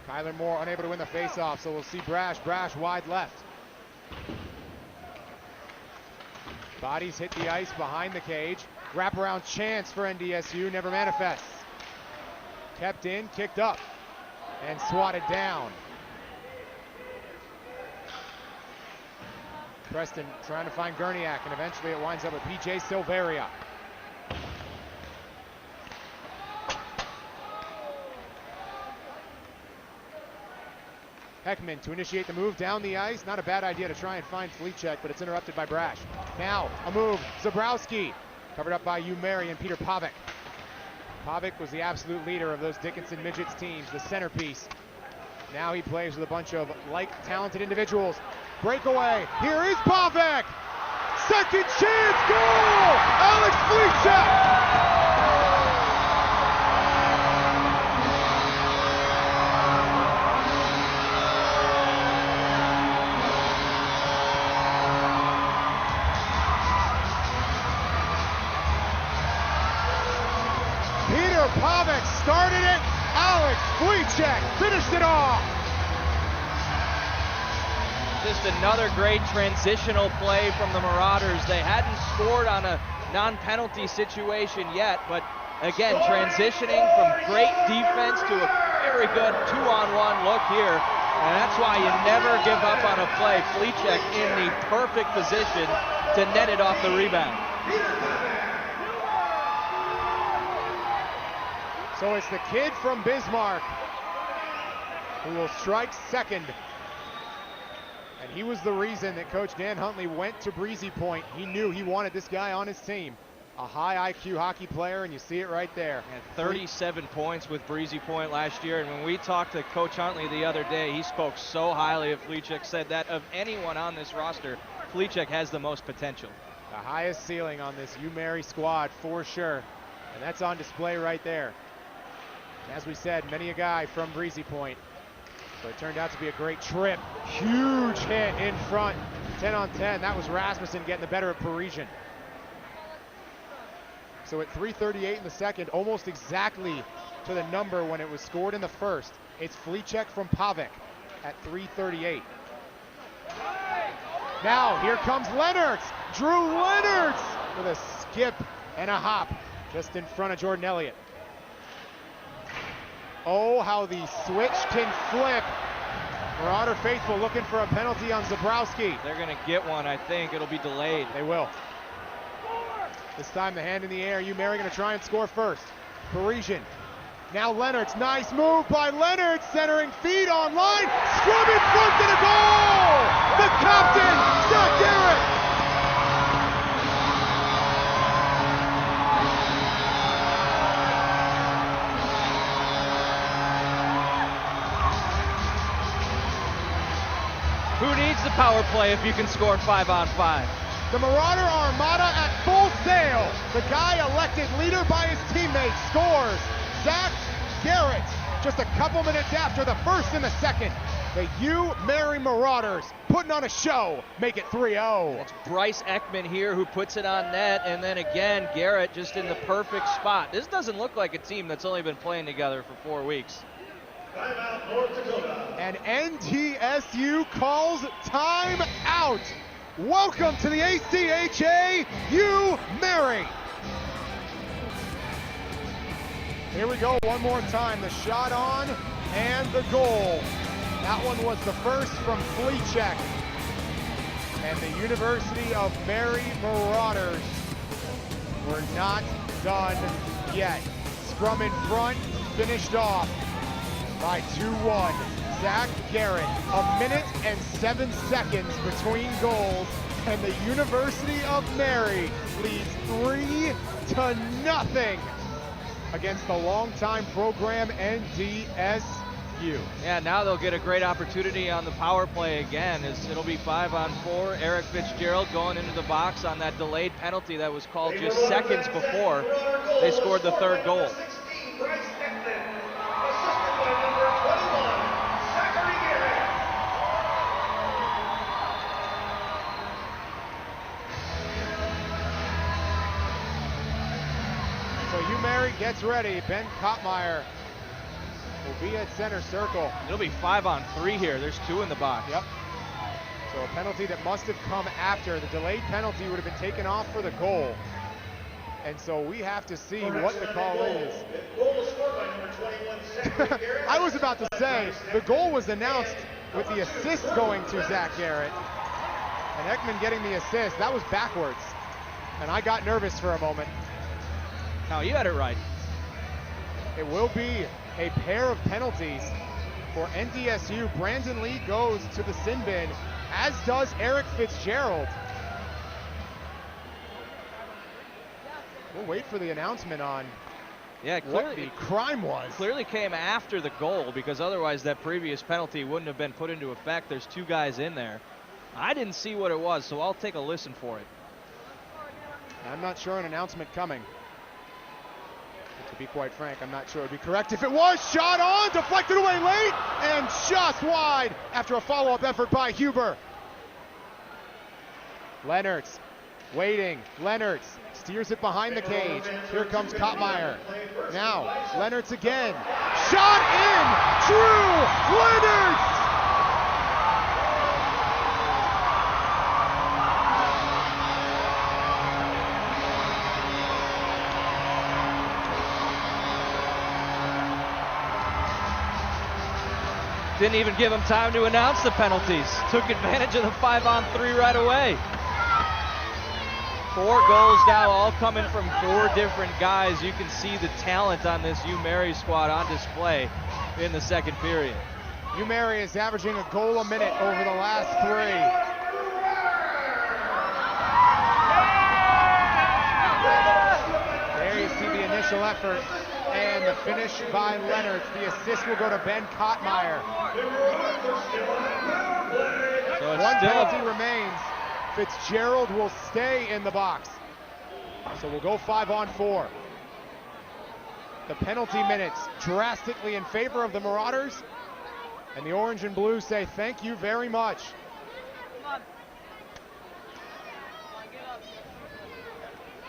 Kyler Moore unable to win the faceoff, so we'll see Brash wide left. Bodies hit the ice behind the cage. Wraparound chance for NDSU, never manifests. Kept in, kicked up, and swatted down. Preston trying to find Gurniak, and eventually it winds up with PJ Silveria. Heckman to initiate the move down the ice. Not a bad idea to try and find Fleetcheck, but it's interrupted by Brash. Now a move, Zabrowski, covered up by UMary and Peter Pavic. Pavic was the absolute leader of those Dickinson Midgets teams, the centerpiece. Now he plays with a bunch of talented individuals. Breakaway, here is Pavic! Second chance, goal! Alex Fleetcheck! Pavic started it, Alex Fleetcheck finished it off. Just another great transitional play from the Marauders. They hadn't scored on a non-penalty situation yet, but again, transitioning from great defense to a very good 2-on-1 look here. And that's why you never give up on a play. Fleetcheck in the perfect position to net it off the rebound. So it's the kid from Bismarck who will strike second. And he was the reason that Coach Dan Huntley went to Breezy Point. He knew he wanted this guy on his team. A high IQ hockey player, and you see it right there. And 37 points with Breezy Point last year. And when we talked to Coach Huntley the other day, he spoke so highly of Fleetcheck, said that of anyone on this roster, Fleetcheck has the most potential. The highest ceiling on this UMary squad for sure. And that's on display right there. As we said, many a guy from Breezy Point. So it turned out to be a great trip. Huge hit in front. 10-on-10. That was Rasmussen getting the better of Parisian. So at 3:38 in the second, almost exactly to the number when it was scored in the first, it's Fleetcheck from Pavic at 3:38. Now here comes Lennertz. Drew Lennertz with a skip and a hop just in front of Jordan Elliott. Oh, how the switch can flip. Marauder faithful looking for a penalty on Zabrowski. They're going to get one, I think. It'll be delayed. They will. This time the hand in the air. UMary going to try and score first. Parisian. Now Lennertz. Nice move by Lennertz. Centering feed on line. Scrub in front to the goal! The captain, Zach Garrett! Who needs the power play if you can score 5-on-5? The Marauder Armada at full sail. The guy elected leader by his teammates scores. Zach Garrett, just a couple minutes after the first and the second. The UMary Marauders putting on a show, make it 3-0. It's Bryce Ekman here who puts it on net, and then again, Garrett just in the perfect spot. This doesn't look like a team that's only been playing together for 4 weeks. And NDSU calls time out. Welcome to the ACHA UMary. Here we go one more time. The shot on and the goal. That one was the first from Fleetcheck. And the University of Mary Marauders were not done yet. Scrum in front, finished off by 2-1. Zach Garrett, 1 minute and 7 seconds between goals, and the University of Mary leads 3-0 against the longtime program NDSU. Yeah, now they'll get a great opportunity on the power play again, as it'll be 5-on-4. Eric Fitzgerald going into the box on that delayed penalty that was called just seconds before they scored the third goal. So UMary gets ready. Ben Kottmeyer will be at center circle. It'll be 5-on-3 here. There's 2 in the box. Yep. So a penalty that must have come after. The delayed penalty would have been taken off for the goal. And so we have to see what the call is. I was about to say, the goal was announced with the assist going to Zach Garrett. And Ekman getting the assist. That was backwards. And I got nervous for a moment. No, you had it right. It will be a pair of penalties for NDSU. Brandon Lee goes to the sin bin, as does Eric Fitzgerald. We'll wait for the announcement on what the crime was. Clearly came after the goal, because otherwise that previous penalty wouldn't have been put into effect. There's 2 guys in there. I didn't see what it was, so I'll take a listen for it. I'm not sure an announcement coming. To be quite frank, I'm not sure it would be correct if it was. Shot on, deflected away late, and just wide after a follow-up effort by Huber. Lennertz waiting. Lennertz steers it behind the cage. Here comes Kottmeyer. Now, Lennertz again. Shot in! Drew Lennertz! Didn't even give him time to announce the penalties. Took advantage of the 5-on-3 right away. 4 goals now, all coming from 4 different guys. You can see the talent on this UMary squad on display in the second period. UMary is averaging a goal a minute over the last 3. There you see the initial effort. And the finish by Leonard. The assist will go to Ben Kottmeyer. So One penalty remains. Fitzgerald will stay in the box. So we'll go 5-on-4. The penalty minutes drastically in favor of the Marauders. And the orange and blue say thank you very much.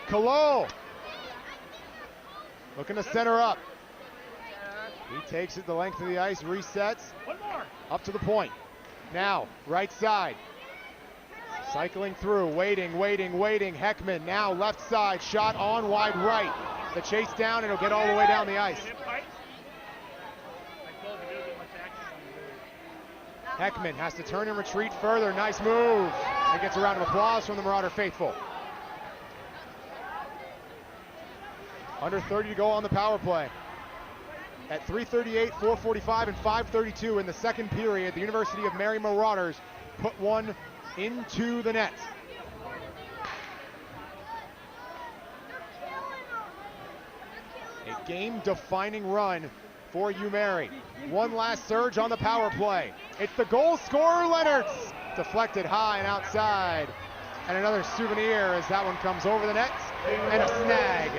Kalol. Looking to center up. He takes it the length of the ice, resets. Up to the point. Now, right side. Cycling through, waiting. Heckman now left side, shot on wide right. The chase down, and it'll get all the way down the ice. Heckman has to turn and retreat further. Nice move. And gets a round of applause from the Marauder faithful. Under 30 to go on the power play. At 3:38, 4:45, and 5:32 in the second period, the University of Mary Marauders put one into the net. A game-defining run for UMary. One last surge on the power play. It's the goal scorer, Lennertz. Deflected high and outside. And another souvenir as that one comes over the net. And a snag.